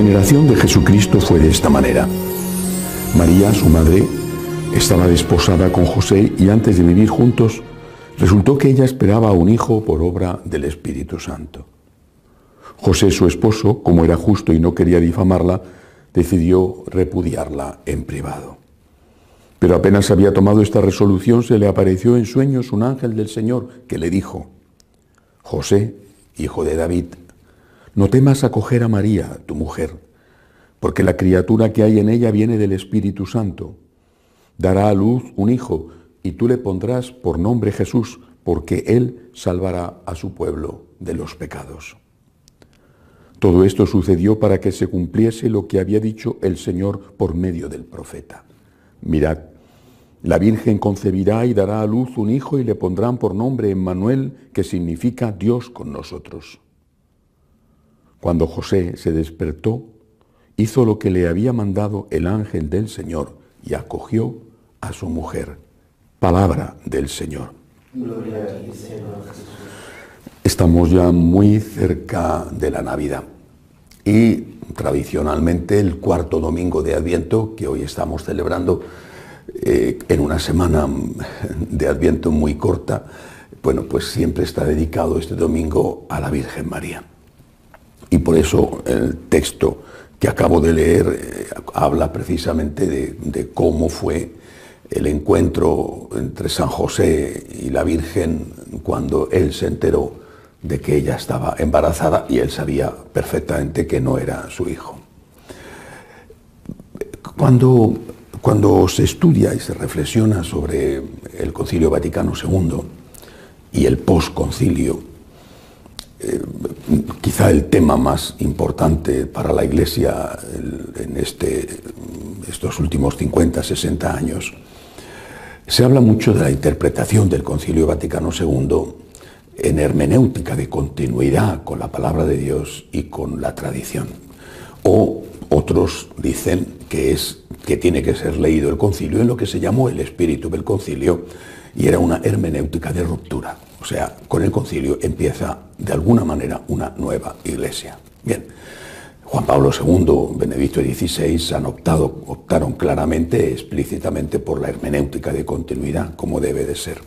generación de Jesucristo fue de esta manera. María, su madre, estaba desposada con José y antes de vivir juntos, resultó que ella esperaba un hijo por obra del Espíritu Santo. José, su esposo, como era justo y no quería difamarla, decidió repudiarla en privado. Pero apenas había tomado esta resolución, se le apareció en sueños un ángel del Señor que le dijo: José, hijo de David, no temas acoger a María, tu mujer, porque la criatura que hay en ella viene del Espíritu Santo. Dará a luz un hijo, y tú le pondrás por nombre Jesús, porque él salvará a su pueblo de los pecados. Todo esto sucedió para que se cumpliese lo que había dicho el Señor por medio del profeta. Mirad, la Virgen concebirá y dará a luz un hijo y le pondrán por nombre Emmanuel, que significa Dios con nosotros. Cuando José se despertó, hizo lo que le había mandado el ángel del Señor y acogió a su mujer. Palabra del Señor. Gloria a ti, Señor Jesús. Estamos ya muy cerca de la Navidad y tradicionalmente el cuarto domingo de Adviento, que hoy estamos celebrando en una semana de Adviento muy corta, bueno, pues siempre está dedicado este domingo a la Virgen María. Y por eso el texto que acabo de leer habla precisamente de cómo fue el encuentro entre San José y la Virgen cuando él se enteró de que ella estaba embarazada y él sabía perfectamente que no era su hijo. Cuando se estudia y se reflexiona sobre el Concilio Vaticano II y el posconcilio, quizá el tema más importante para la Iglesia en estos últimos 50, 60 años, se habla mucho de la interpretación del Concilio Vaticano II en hermenéutica de continuidad con la palabra de Dios y con la tradición. O otros dicen que tiene que ser leído el concilio en lo que se llamó el espíritu del concilio, y era una hermenéutica de ruptura. O sea, con el concilio empieza de alguna manera una nueva iglesia. Bien, Juan Pablo II, Benedicto XVI optaron claramente, explícitamente por la hermenéutica de continuidad, como debe de ser.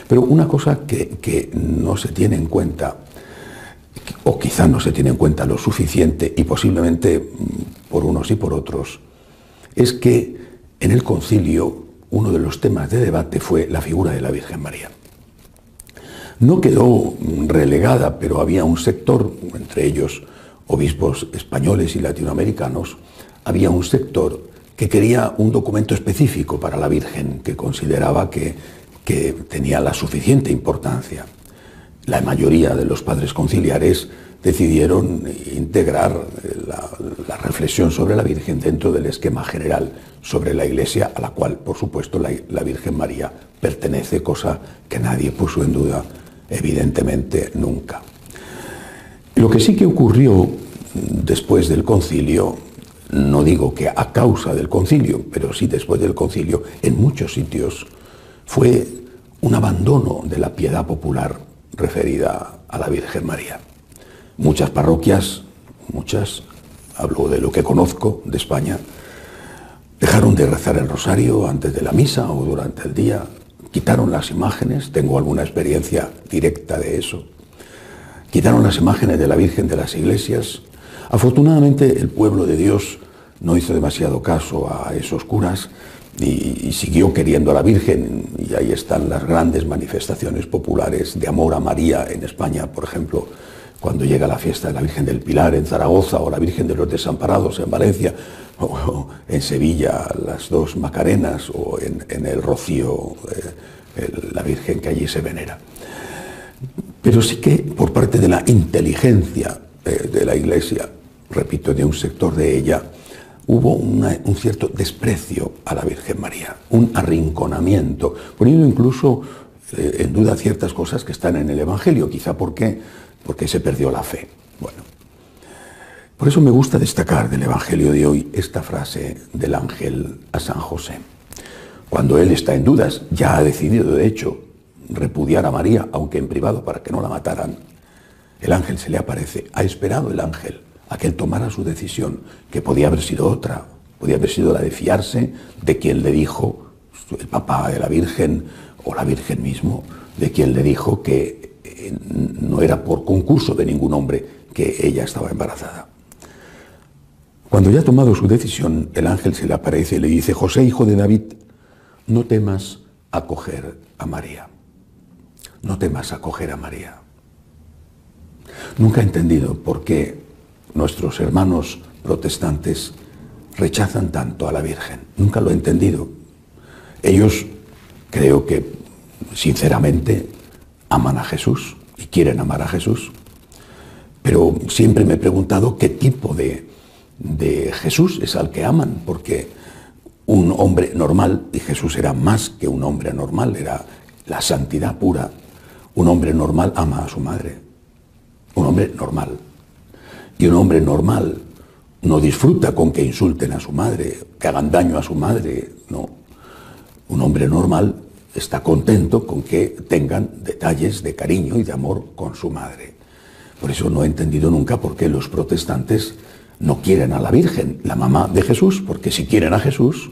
Pero una cosa que no se tiene en cuenta, o quizá no se tiene en cuenta lo suficiente, y posiblemente por unos y por otros, es que en el concilio uno de los temas de debate fue la figura de la Virgen María. No quedó relegada, pero había un sector, entre ellos obispos españoles y latinoamericanos, había un sector que quería un documento específico para la Virgen, que consideraba que tenía la suficiente importancia. La mayoría de los padres conciliares decidieron integrar la reflexión sobre la Virgen dentro del esquema general sobre la Iglesia, a la cual, por supuesto, la Virgen María pertenece, cosa que nadie puso en duda, evidentemente, nunca. Lo que sí que ocurrió después del concilio, no digo que a causa del concilio, pero sí después del concilio, en muchos sitios, fue un abandono de la piedad popular referida a la Virgen María. Muchas parroquias, hablo de lo que conozco de España, dejaron de rezar el rosario antes de la misa o durante el día, quitaron las imágenes, tengo alguna experiencia directa de eso, quitaron las imágenes de la Virgen de las iglesias. Afortunadamente el pueblo de Dios no hizo demasiado caso a esos curas y siguió queriendo a la Virgen, y ahí están las grandes manifestaciones populares de amor a María en España, por ejemplo, cuando llega la fiesta de la Virgen del Pilar en Zaragoza, o la Virgen de los Desamparados en Valencia, o en Sevilla las dos Macarenas, o en el Rocío la Virgen que allí se venera. Pero sí que por parte de la inteligencia de la Iglesia, repito, de un sector de ella, hubo un cierto desprecio a la Virgen María, un arrinconamiento, poniendo incluso en duda ciertas cosas que están en el Evangelio, quizá porque se perdió la fe. Bueno, por eso me gusta destacar del Evangelio de hoy esta frase del ángel a San José. Cuando él está en dudas, ya ha decidido de hecho repudiar a María, aunque en privado, para que no la mataran, el ángel se le aparece. Ha esperado el ángel a que él tomara su decisión, que podía haber sido otra, podía haber sido la de fiarse de quien le dijo, el papá de la Virgen o la Virgen mismo, de quien le dijo que no era por concurso de ningún hombre que ella estaba embarazada. Cuando ya ha tomado su decisión, el ángel se le aparece y le dice: José, hijo de David, no temas acoger a María. No temas acoger a María. Nunca he entendido por qué nuestros hermanos protestantes rechazan tanto a la Virgen. Nunca lo he entendido. Ellos, creo que sinceramente, aman a Jesús y quieren amar a Jesús. Pero siempre me he preguntado qué tipo de Jesús es al que aman, porque un hombre normal, y Jesús era más que un hombre normal, era la santidad pura, un hombre normal ama a su madre, un hombre normal. Y un hombre normal no disfruta con que insulten a su madre, que hagan daño a su madre, no. Un hombre normal está contento con que tengan detalles de cariño y de amor con su madre. Por eso no he entendido nunca por qué los protestantes no quieren a la Virgen, la mamá de Jesús, porque si quieren a Jesús,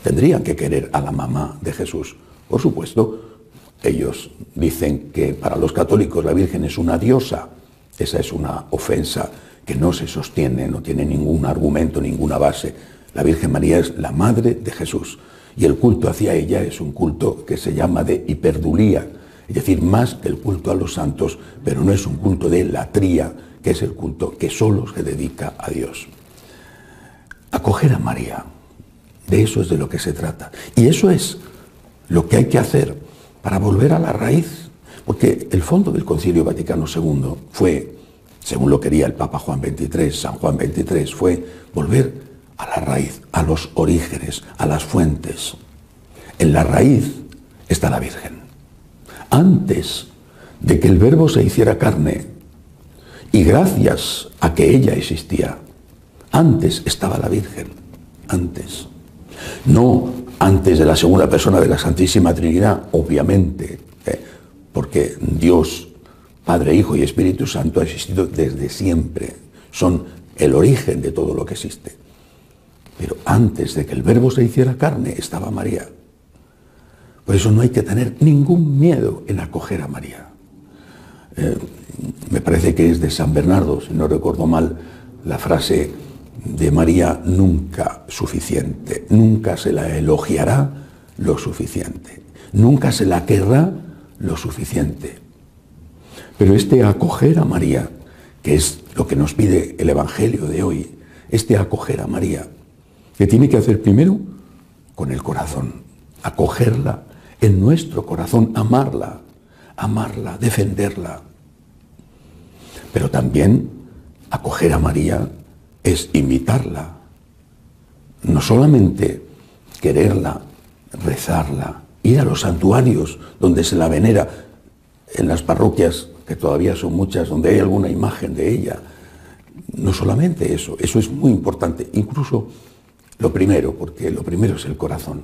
tendrían que querer a la mamá de Jesús. Por supuesto, ellos dicen que para los católicos la Virgen es una diosa. Esa es una ofensa que no se sostiene, no tiene ningún argumento, ninguna base. La Virgen María es la madre de Jesús y el culto hacia ella es un culto que se llama de hiperdulía, es decir, más que el culto a los santos, pero no es un culto de latría, que es el culto que solo se dedica a Dios. Acoger a María, de eso es de lo que se trata. Y eso es lo que hay que hacer para volver a la raíz, porque el fondo del Concilio Vaticano II fue, según lo quería el Papa Juan XXIII, San Juan XXIII, fue volver a la raíz, a los orígenes, a las fuentes. En la raíz está la Virgen. Antes de que el Verbo se hiciera carne, y gracias a que ella existía, antes estaba la Virgen, antes. No antes de la segunda persona de la Santísima Trinidad, obviamente, porque Dios, Padre, Hijo y Espíritu Santo ha existido desde siempre. Son el origen de todo lo que existe. Pero antes de que el Verbo se hiciera carne, estaba María. Por eso no hay que tener ningún miedo en acoger a María. Me parece que es de San Bernardo, si no recuerdo mal, la frase de María: nunca suficiente, nunca se la elogiará lo suficiente, nunca se la querrá lo suficiente. Pero este acoger a María, que es lo que nos pide el Evangelio de hoy, este acoger a María, que tiene que hacer primero con el corazón, acogerla en nuestro corazón, amarla, defenderla. Pero también acoger a María es imitarla, no solamente quererla, rezarla, ir a los santuarios donde se la venera, en las parroquias, que todavía son muchas, donde hay alguna imagen de ella. No solamente eso, eso es muy importante, incluso lo primero, porque lo primero es el corazón.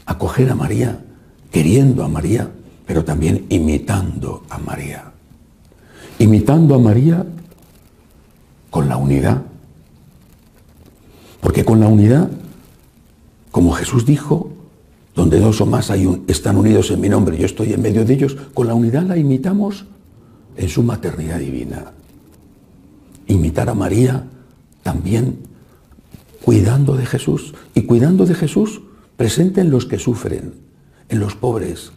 Acoger a María, queriendo a María, pero también imitando a María. Imitando a María con la unidad. Porque con la unidad, como Jesús dijo, donde dos o más están unidos en mi nombre, yo estoy en medio de ellos, con la unidad la imitamos en su maternidad divina. Imitar a María también cuidando de Jesús, y cuidando de Jesús presente en los que sufren, en los pobres,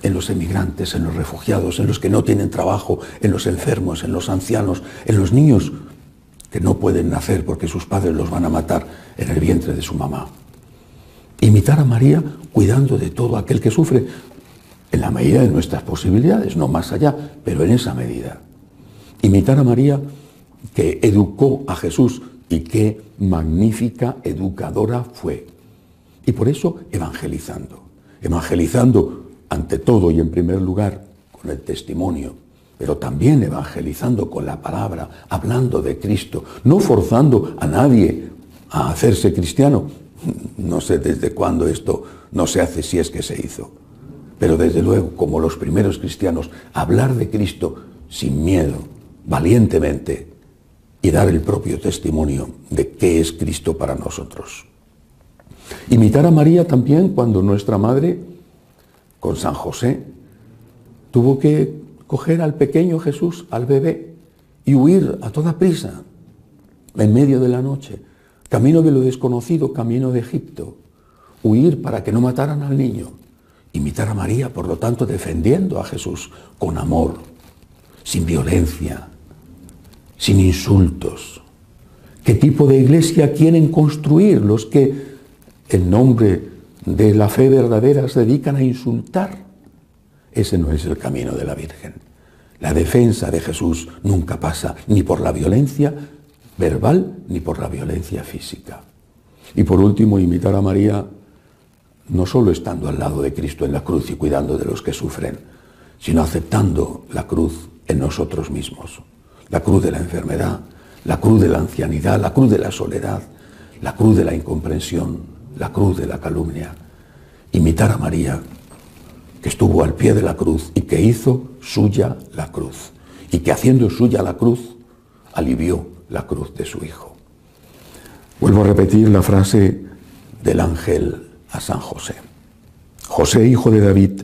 en los emigrantes, en los refugiados, en los que no tienen trabajo, en los enfermos, en los ancianos, en los niños que no pueden nacer porque sus padres los van a matar en el vientre de su mamá. Imitar a María cuidando de todo aquel que sufre, en la medida de nuestras posibilidades, no más allá, pero en esa medida. Imitar a María, que educó a Jesús, y qué magnífica educadora fue. Y por eso evangelizando. Evangelizando ante todo y en primer lugar con el testimonio, pero también evangelizando con la palabra, hablando de Cristo, no forzando a nadie a hacerse cristiano. No sé desde cuándo esto no se hace, si es que se hizo. Pero desde luego, como los primeros cristianos, hablar de Cristo sin miedo, valientemente, y dar el propio testimonio de qué es Cristo para nosotros. Imitar a María también cuando nuestra madre, con San José, tuvo que coger al pequeño Jesús, al bebé, y huir a toda prisa, en medio de la noche, camino de lo desconocido, camino de Egipto, huir para que no mataran al niño. Imitar a María, por lo tanto, defendiendo a Jesús con amor, sin violencia, sin insultos. ¿Qué tipo de iglesia quieren construir los que en nombre de la fe verdadera se dedican a insultar? Ese no es el camino de la Virgen. La defensa de Jesús nunca pasa ni por la violencia verbal ni por la violencia física. Y por último, imitar a María no solo estando al lado de Cristo en la cruz y cuidando de los que sufren, sino aceptando la cruz en nosotros mismos. La cruz de la enfermedad, la cruz de la ancianidad, la cruz de la soledad, la cruz de la incomprensión, la cruz de la calumnia. Imitar a María, que estuvo al pie de la cruz y que hizo suya la cruz, y que haciendo suya la cruz, alivió la cruz de su Hijo. Vuelvo a repetir la frase del ángel a San José. José, hijo de David,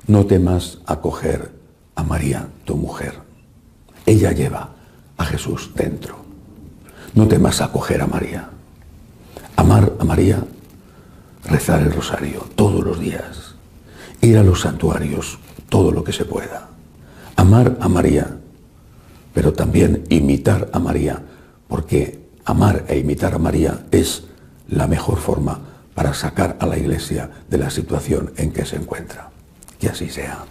no temas acoger a María, tu mujer. Ella lleva a Jesús dentro. No temas acoger a María. Amar a María, rezar el rosario todos los días, ir a los santuarios todo lo que se pueda. Amar a María, pero también imitar a María, porque amar e imitar a María es la mejor forma para sacar a la Iglesia de la situación en que se encuentra. Que así sea.